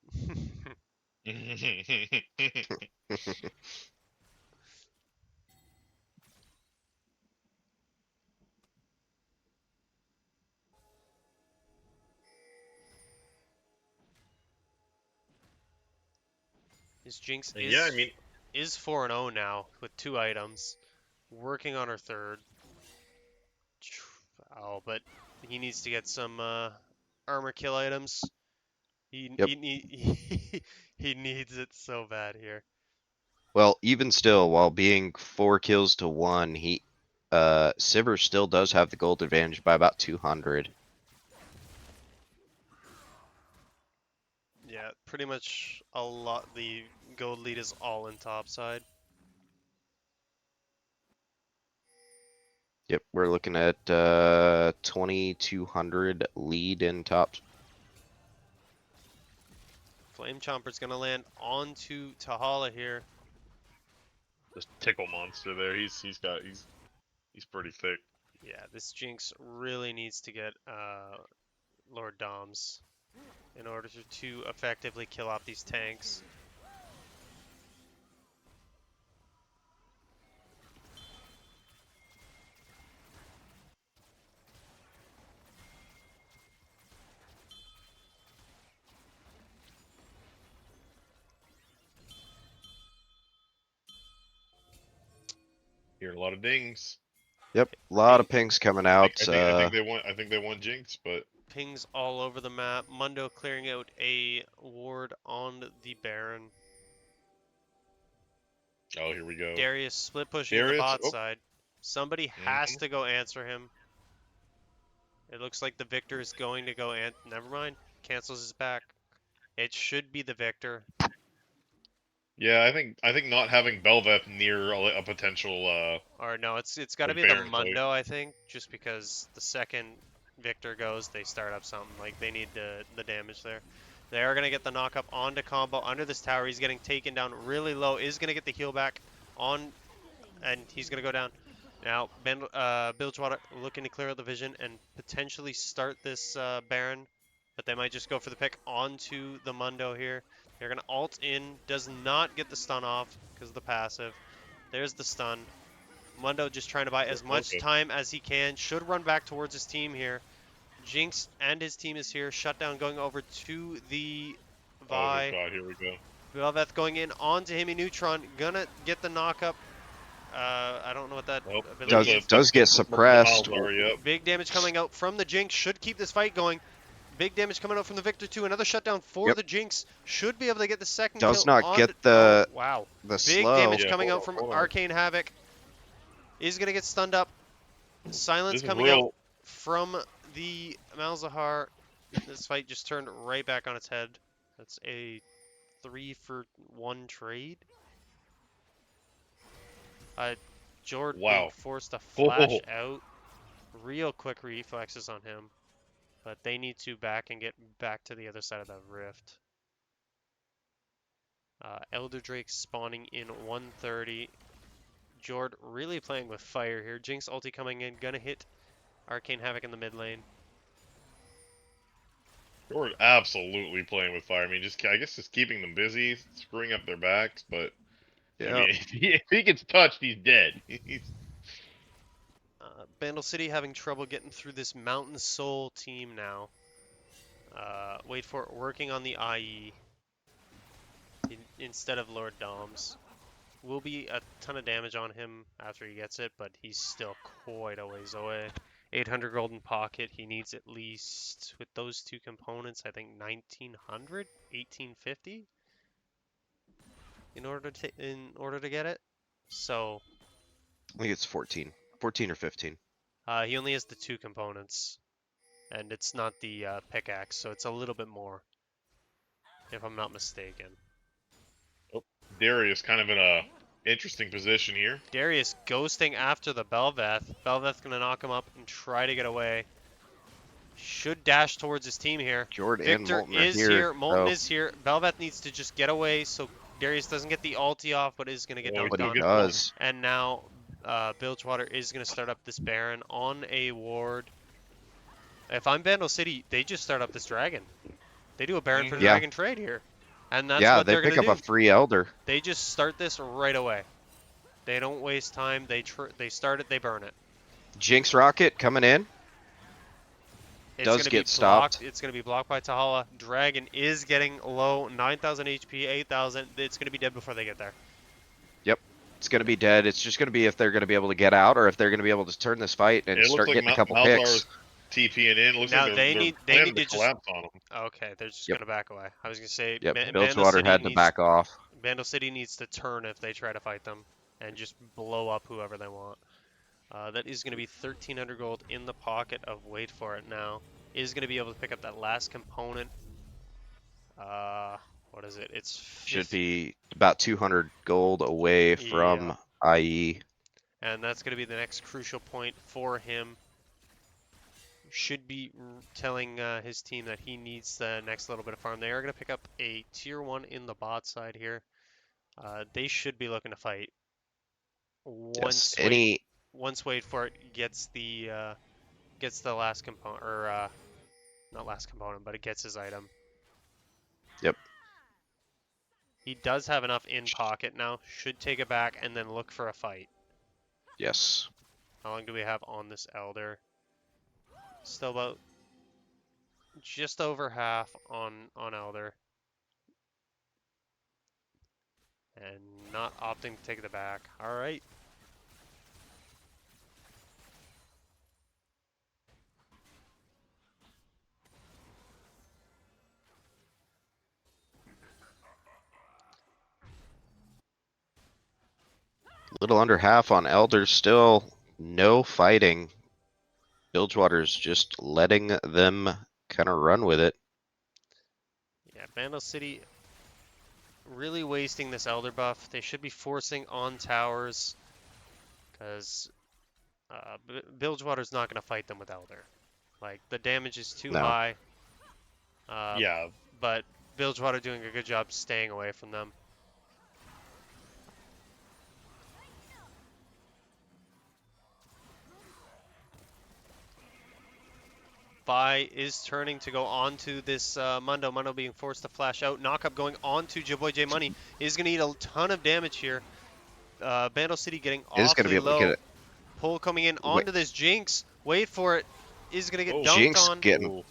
C: His Jinx is,
B: Yeah, I mean,
C: is 4-0 now with 2 items. Working on her third. Oh, but he needs to get some armor kill items. He needs it so bad here.
A: Well, even still, while being 4 kills to 1, Sivir still does have the gold advantage by about 200.
C: Yeah, pretty much a lot. The gold lead is all in top side.
A: Yep, we're looking at 2200 lead in top.
C: Flame Chomper's gonna land onto Tahala here.
B: this tickle monster there. He's pretty thick.
C: Yeah, this Jinx really needs to get Lord Doms in order to effectively kill off these tanks.
B: Hearing a lot of dings.
A: Yep, a lot of pings coming out.
B: I think they want Jinx, but
C: Pings all over the map. Mundo clearing out a ward on the Baron.
B: oh, here we go.
C: Darius split pushing the
B: Darius,
C: bot
B: oh.
C: side. Somebody has to go answer him. It looks like the Victor is going to go and never mind. Cancels his back. It should be the Victor.
B: Yeah, I think not having Belveth near a potential
C: Or no, it's got to
B: Like
C: be the
B: Baron play.
C: Mundo, I think, just because the second Victor goes, they start up something. Like, they need the damage there. They are going to get the knock up onto Combo under this tower. He's getting taken down really low. Is going to get the heal back on and he's gonna go down. Now, Bilgewater looking to clear out the vision and potentially start this Baron, but they might just go for the pick onto the Mundo here. They're gonna ult in, does not get the stun off because of the passive. There's the stun. Mundo just trying to buy as much time as he can. Should run back towards his team here. Jinx and his team is here. Shutdown going over to the Vi.
B: Oh god, here we go.
C: Velveth going in onto him in Neutron. Gonna get the knockup. I don't know what that
B: Nope.
C: ability is.
A: Does get suppressed.
C: Big damage coming out from the Jinx. Should keep this fight going. Big damage coming out from the Victor too. Another shutdown for
A: Yep.
C: the Jinx. Should be able to get the second
A: Does
C: kill.
A: not get the
C: wow.
A: the
C: Big
A: slow.
C: damage
B: Yeah,
C: coming
B: hold
C: out
B: on,
C: from
B: hold on.
C: Arcane Havoc. Is gonna get stunned up. Silence
B: This is
C: coming
B: real.
C: out from the Malzahar. This fight just turned right back on its head. That's a 3-for-1 trade. Jord
B: Wow.
C: being forced to flash
B: Oh.
C: out. Real quick reflexes on him. But they need to back and get back to the other side of the rift. Elder Drake spawning in 130. Jord really playing with fire here. Jinx ulti coming in. Gonna hit Arcane Havoc in the mid lane.
B: We're absolutely playing with fire. I mean, I guess just keeping them busy, screwing up their backs. But I
A: Yeah.
B: mean, if he gets touched, he's dead.
C: Bandle City having trouble getting through this Mountain Soul team now. Wait for it, working on the IE instead of Lord Doms. Will be a ton of damage on him after he gets it, but he's still quite a ways away. 800 golden pocket. He needs at least, with those two components, I think 1900, 1850 in order to get it. So
A: I think it's 14 or 15.
C: he only has the two components, and it's not the pickaxe, so it's a little bit more, if I'm not mistaken.
B: Darius kind of in a interesting position here.
C: Darius ghosting after the Belveth. Belveth's gonna knock him up and try to get away. Should dash towards his team here.
A: Jord and
C: Victor
A: Molten are
C: is
A: here.
C: here. Molten
A: so-
C: is here. Belveth needs to just get away so Darius doesn't get the ulti off, but is gonna get
B: Oh,
C: dunked
A: But he
C: on.
A: does.
C: And now Bilgewater is gonna start up this Baron on a ward. If I'm Bandle City, they just start up this Dragon. They do a Baron for
A: Yeah.
C: Dragon trade here. And that's
A: Yeah,
C: what
A: they
C: they're
A: pick
C: gonna
A: up
C: do.
A: a free Elder.
C: They just start this right away. They don't waste time. They start it. They burn it.
A: Jinx Rocket coming in.
C: It's
A: Does
C: gonna
A: get
C: be
A: stopped.
C: blocked. It's going to be blocked by Tahala. Dragon is getting low. 9,000 HP, 8,000. It's going to be dead before they get there.
A: It's going to be dead. It's just going to be if they're going to be able to get out or if they're going to be able to turn this fight and
B: It
A: start
B: looks like
A: getting a couple
B: Malzar's
A: picks.
B: TPing in. Looks
C: Now
B: like
C: they
B: they're
C: need
B: planning
C: to
B: to
C: just.
B: collapse on him.
C: Okay, they're just
A: Yep.
C: going to back away. I was going to say.
A: Yep,
C: Bandle
A: Bilgewater
C: City
A: had to
C: needs-
A: back off.
C: Bandle City needs to turn if they try to fight them and just blow up whoever they want. That is going to be 1,300 gold in the pocket of wait for it now. Is going to be able to pick up that last component. What is it? It's
A: Should be about 200 gold away from IE.
C: And that's going to be the next crucial point for him. Should be telling his team that he needs the next little bit of farm. They are going to pick up a tier 1 in the bot side here. They should be looking to fight.
A: Yes.
C: Once wait for it gets the last component, or not last component, but it gets his item.
A: Yep.
C: He does have enough in pocket now. Should take it back and then look for a fight.
A: Yes.
C: How long do we have on this Elder? Still about just over half on Elder. And not opting to take the back. Alright.
A: Little under half on Elder. Still no fighting. Bilgewater's just letting them kind of run with it.
C: Yeah, Bandle City really wasting this Elder buff. They should be forcing on towers. Because Bilgewater's not going to fight them with Elder. Like, the damage is too
A: No.
C: high.
B: Yeah.
C: But Bilgewater doing a good job staying away from them. buy is turning to go onto this Mundo. Mundo being forced to flash out. Knock up going onto Jaboy J Money. Is going to eat a ton of damage here. Bandle City getting
A: Is going to be
C: awfully
A: able to get
C: low.
A: it.
C: Pull coming in
A: Wait.
C: onto this Jinx. Wait for it. Is going to get
B: Oh,
C: dunked
A: Jinx
C: on.
A: getting
B: Oh,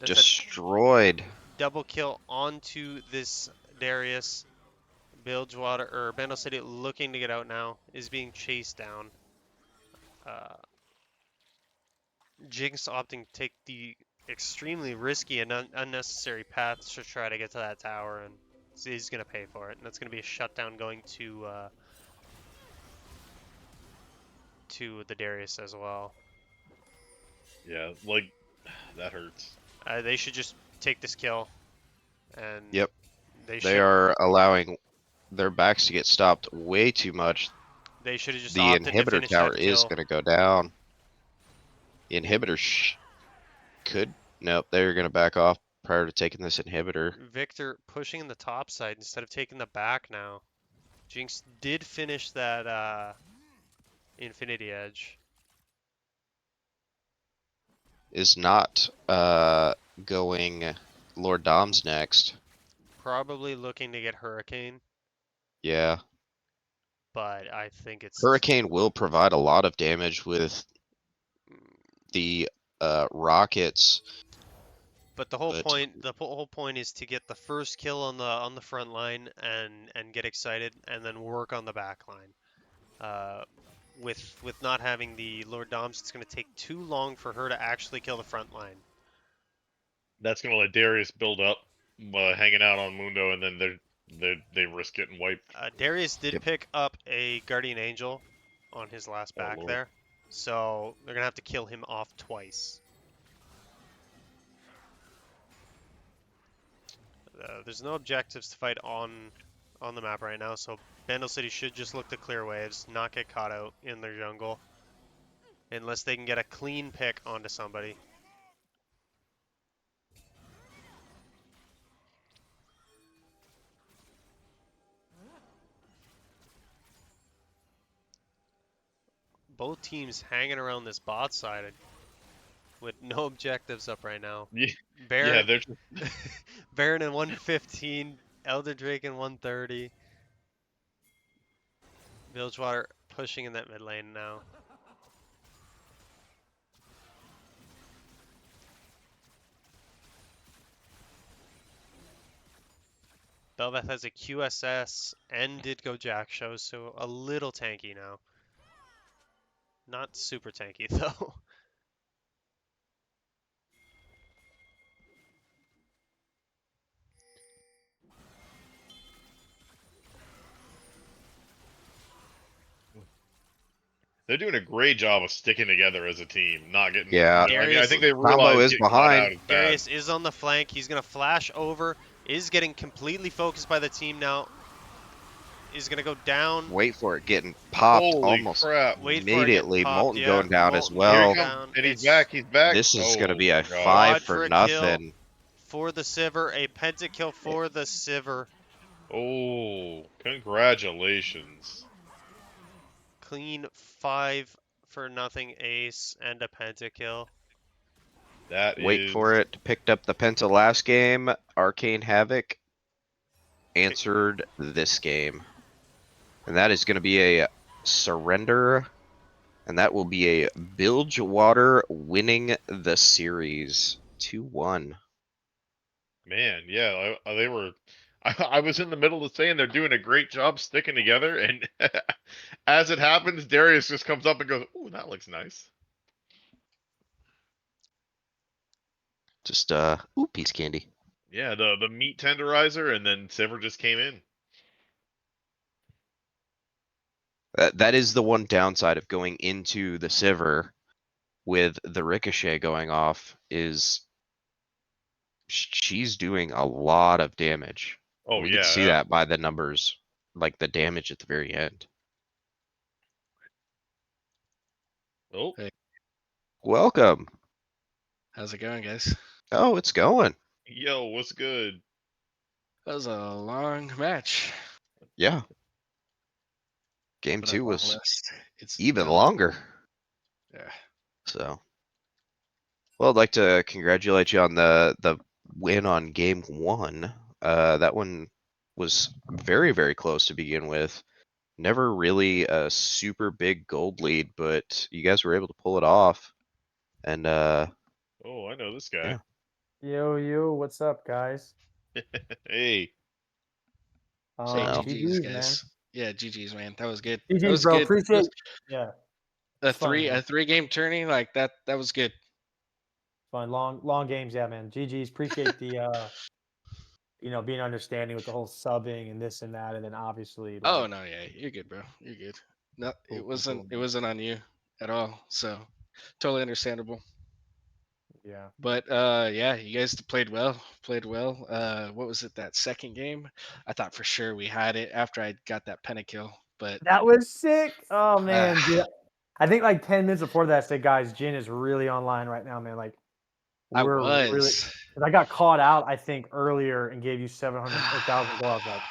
C: That's a
A: destroyed.
C: double kill onto this Darius. Bilgewater or Bandle City looking to get out now. Is being chased down. Jinx opting to take the extremely risky and unnecessary path to try to get to that tower, and he's going to pay for it. And that's going to be a shutdown going to the Darius as well.
B: yeah, like that hurts.
C: They should just take this kill, and
A: Yep.
C: they
A: They
C: should
A: are allowing their backs to get stopped way too much.
C: they should have just
A: The
C: opted to
A: inhibitor
C: finish
A: tower
C: that
A: is
C: kill.
A: going to go down. The inhibitor could. Nope, they're going to back off prior to taking this inhibitor.
C: Victor pushing in the top side instead of taking the back now. Jinx did finish that Infinity Edge.
A: Is not going Lord Dom's next.
C: Probably looking to get Hurricane,
A: Yeah.
C: but I think it's
A: Hurricane will provide a lot of damage with the rockets.
C: But the whole
A: But
C: point is to get the first kill on the front line and get excited, and then work on the back line. With not having the Lord Doms, it's going to take too long for her to actually kill the front line.
B: That's gonna let Darius build up, hanging out on Mundo, and then they risk getting wiped.
C: Darius did
A: Yep.
C: pick up a Guardian Angel on his last
B: Oh,
C: back
B: Lord.
C: there, so they're going to have to kill him off twice. There's no objectives to fight on the map right now, so Bandle City should just look to clear waves, not get caught out in their jungle, unless they can get a clean pick onto somebody. Both teams hanging around this bot side with no objectives up right now.
B: Yeah,
C: Baron,
B: they're just,
C: Baron in 115, Elder Drake in 130. Bilgewater pushing in that mid lane now. Belveth has a QSS and did go Jack show, so a little tanky now. Not super tanky though.
B: they're doing a great job of sticking together as a team, not getting.
A: Yeah.
B: I mean, I
C: Darius-
B: think they
A: Combo
B: realize
A: is
B: getting caught out
A: behind.
B: is bad.
C: Darius is on the flank. He's going to flash over. Is getting completely focused by the team now. Is going to go down.
A: Wait for it getting popped
B: Holy
A: almost
B: crap!
C: Wait for it getting
A: immediately.
C: popped,
A: Molten
C: yeah.
A: going down as
C: Molten
B: Here
A: well.
B: he
C: going
B: comes,
C: down.
B: and he's
C: It's
B: back. He's back.
A: This is going to
B: Oh
A: be a
B: my God.
A: 5 for
C: Quadra kill.
A: nothing.
C: For the Sivir. A pentakill for the Sivir.
B: Oh, congratulations!
C: Clean 5 for nothing ace and a pentakill.
B: That
A: Wait
B: is.
A: for it. Picked up the Penta last game. Arcane Havoc answered this game. And that is going to be a surrender. And that will be a Bilgewater winning the series 2-1.
B: Man, yeah, they were. I was in the middle of saying they're doing a great job sticking together, and as it happens, Darius just comes up and goes, "Ooh, that looks nice."
A: Just, piece of candy.
B: Yeah, the meat tenderizer, and then Sivir just came in.
A: That is the one downside of going into the Sivir with the Ricochet going off is she's doing a lot of damage.
B: Oh
A: We
B: yeah,
A: can see that by the numbers, like the damage at the very end.
B: Oh,
E: Hey.
A: Welcome.
E: How's it going, guys?
A: Oh, it's going.
B: yo, what's good?
E: That was a long match.
A: Yeah. Game
E: But at
A: 2
E: long
A: was
E: last, it's
A: even
E: done.
A: longer.
E: Yeah.
A: So Well, I'd like to congratulate you on the win on game 1. That one was very, very close to begin with. Never really a super big gold lead, but you guys were able to pull it off. And
B: Oh, I know this guy.
F: Yeah. Yo, what's up, guys?
B: Hey.
E: Say
A: So-
E: GG's,
F: GG's, man.
E: guys. Yeah, GG's, man. That was good.
F: GG's,
E: that was
F: bro.
E: good. It
F: Appreciate.
E: was
F: Yeah,
E: a
F: it's fun, man.
E: 3-game tourney like that. That was good.
F: Fun, long games. Yeah, man. GG's. Appreciate the being understanding with the whole subbing and this and that, and then obviously like.
E: Oh no, yeah, you're good, bro. You're good. No,
F: Cool, cool,
E: it
F: man.
E: wasn't on you at all. So totally understandable.
F: Yeah.
E: But yeah, you guys played well. Played well. What was it, that second game? I thought for sure we had it after I got that pentakill, but
F: That was sick. Oh man,
E: uh,
F: dude. I think like 10 minutes before that, I said, guys, Jin is really online right now, man. Like
E: I
F: we're really.
E: was.
F: 'Cause I got caught out, I think, earlier and gave you 700 or 1,000 gold. I was like,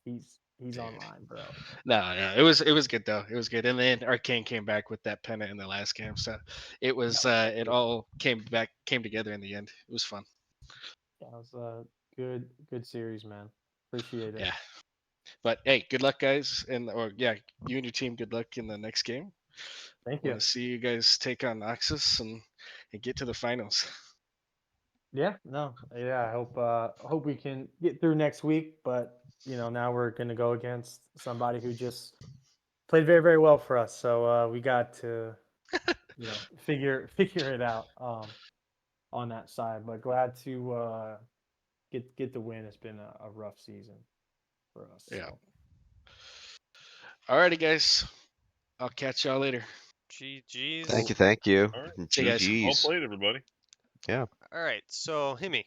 F: he's
E: Dude.
F: online, bro.
E: No, it was good though. It was good, and then Arcane came back with that pennant in the last game, so it was it all came together in the end. It was fun.
F: That was a good series, man. Appreciate it.
E: Yeah, but hey, good luck, guys, and or yeah, you and your team, good luck in the next game.
F: Thank
E: Want
F: you.
E: to see you guys take on Noxus and get to the finals.
F: Yeah, no, yeah. I hope we can get through next week, but now we're gonna go against somebody who just played very, very well for us. So we got to figure it out on that side. But glad to get the win. It's been a rough season for us.
E: Yeah.
F: So
E: Alrighty, guys. I'll catch y'all later.
C: GG's.
A: Thank you, thank you.
B: All right.
E: See you guys.
B: Well
A: GG's.
B: played, everybody.
A: Yeah.
C: All right, so Himi,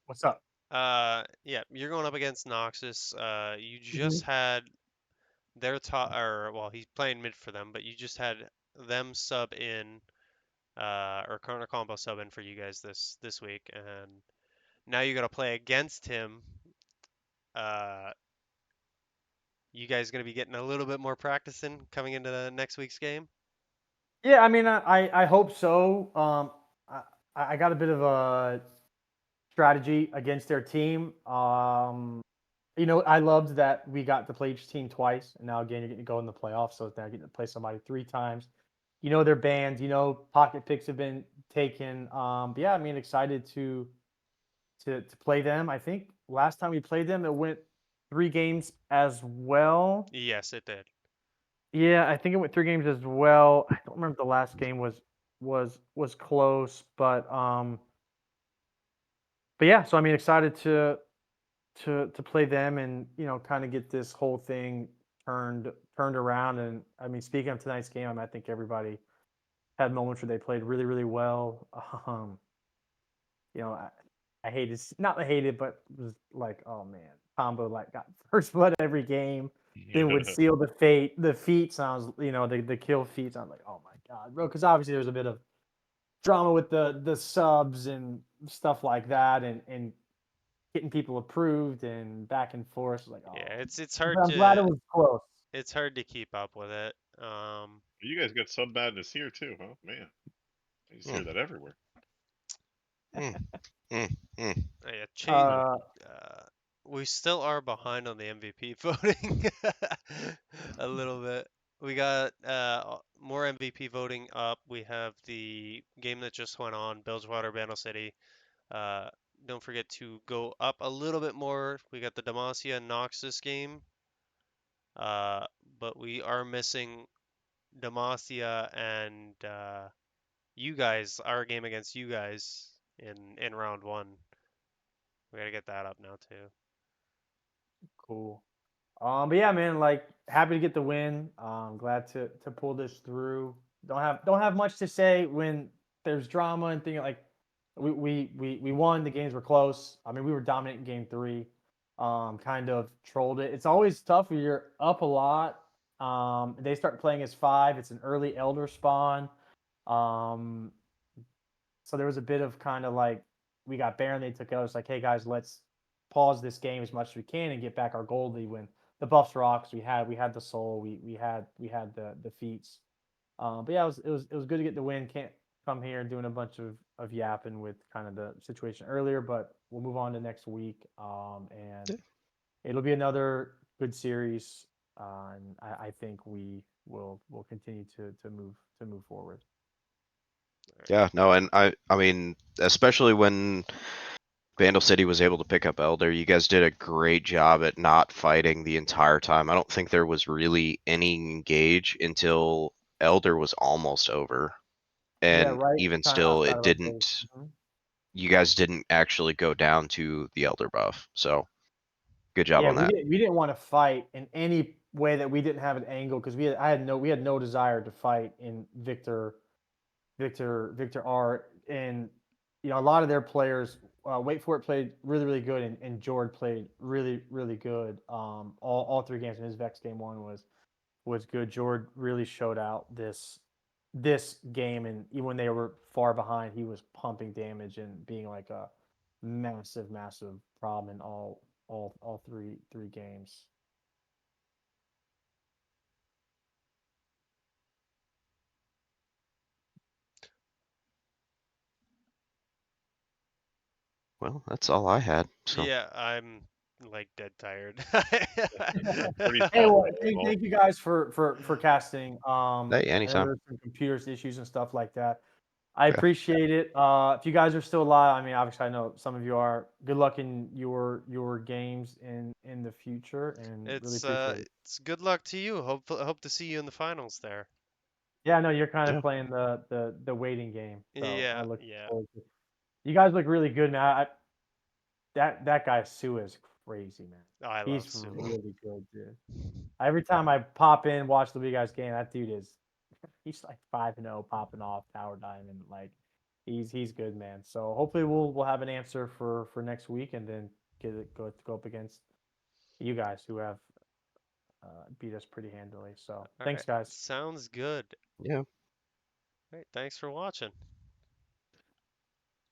F: what's up?
C: yeah, you're going up against Noxus. You
F: Mm-hmm.
C: just had their top, or well, he's playing mid for them, but you just had them sub in, or counter combo sub in for you guys this week, and now you got to play against him. Uh, you guys gonna be getting a little bit more practicing coming into the next week's game.
F: Yeah, I mean, I hope so. I got a bit of a strategy against their team. I loved that we got to play each team twice, and now again you're getting to go in the playoffs, so now you're getting to play somebody 3 times. Their bands. Pocket picks have been taken. But yeah, I mean, excited to play them. I think last time we played them, it went 3 games as well.
C: Yes, it did.
F: Yeah, I think it went 3 games as well. I don't remember if the last game was close, but yeah. So I mean, excited to play them and kind of get this whole thing turned around. And I mean, speaking of tonight's game, I think everybody had moments where they played really really well. I hated not hated, but was like, oh man, combo like got first blood every game. Then would seal the feats, and I was the kill feats. I'm like, oh my god, bro, because obviously there's a bit of drama with the subs and stuff like that, and getting people approved and back and forth. Like, oh,
C: Yeah, it's
F: but
C: hard
F: I'm glad it
C: to
F: was close.
C: keep up with it.
B: You guys got sub madness here too, huh? Man, I just hear that everywhere.
A: Mm, mm.
C: Yeah,
F: Uh,
C: we still are behind on the MVP voting a little bit. We got more MVP voting up. We have the game that just went on, Bilgewater, Bandle City. Don't forget to go up a little bit more. We got the Demacia Noxus game. But we are missing Demacia and you guys, our game against you guys in round 1. We gotta get that up now too.
F: cool. But yeah, man, like happy to get the win. Glad to pull this through. Don't have much to say when there's drama and things like we won. The games were close. I mean, we were dominant in game 3. Kind of trolled it. It's always tough when you're up a lot. They start playing as 5. It's an early elder spawn. Um, so there was a bit of kind of like we got Baron. They took out. It's like, hey guys, let's pause this game as much as we can and get back our Goldie when the buffs rocks. We had the soul. We had the feats. But yeah, it was good to get the win. come here doing a bunch of yapping with kind of the situation earlier, but we'll move on to next week. And
A: Yeah.
F: it'll be another good series. And I think will continue to move forward.
A: Yeah, no, and I mean, especially when Bandle City was able to pick up Elder, you guys did a great job at not fighting the entire time. I don't think there was really any engage until Elder was almost over.
F: Yeah,
A: And
F: right.
A: even
F: Kind of
A: still,
F: outside
A: it
F: of our phase.
A: didn't,
F: Mhm.
A: you guys didn't actually go down to the Elder buff. So good job
F: Yeah,
A: on that.
F: we didn't want to fight in any way that we didn't have an angle because we had no desire to fight in Victor R, and a lot of their players. Wait for it played really good, and Jord played really good. All three games, and his Vex game one was good. Jord really showed out this game, and even when they were far behind, he was pumping damage and being like a massive problem in all three games.
A: Well, that's all I had. So
C: Yeah, I'm like dead tired.
B: Pretty
F: Hey,
B: small.
F: well,
B: Pretty
F: thank,
B: small.
F: thank you guys for casting.
A: hey,
F: I know
A: anytime.
F: there's some computers issues and stuff like that. I
A: Yeah.
F: appreciate it. If you guys are still alive, I mean, obviously, I know some of you are. Good luck in your games in the future, and really appreciate it.
C: It's good luck to you. Hope to see you in the finals there.
F: Yeah, I know you're kind of
A: Yeah.
F: playing the waiting game, so I
C: Yeah,
F: look
C: yeah.
F: forward to. You guys look really good, man. That guy Sue is crazy, man.
C: I love
F: He's
C: Sue.
F: really good, dude. Every time I pop in, watch the big guys game, that dude is he's like 5-0 popping off Tower Diamond. Like he's good, man. So hopefully we'll have an answer for next week and then go up against you guys who have beat us pretty handily. So
C: All
F: thanks
C: right,
F: guys.
C: sounds good.
A: Yeah.
C: All right, thanks for watching.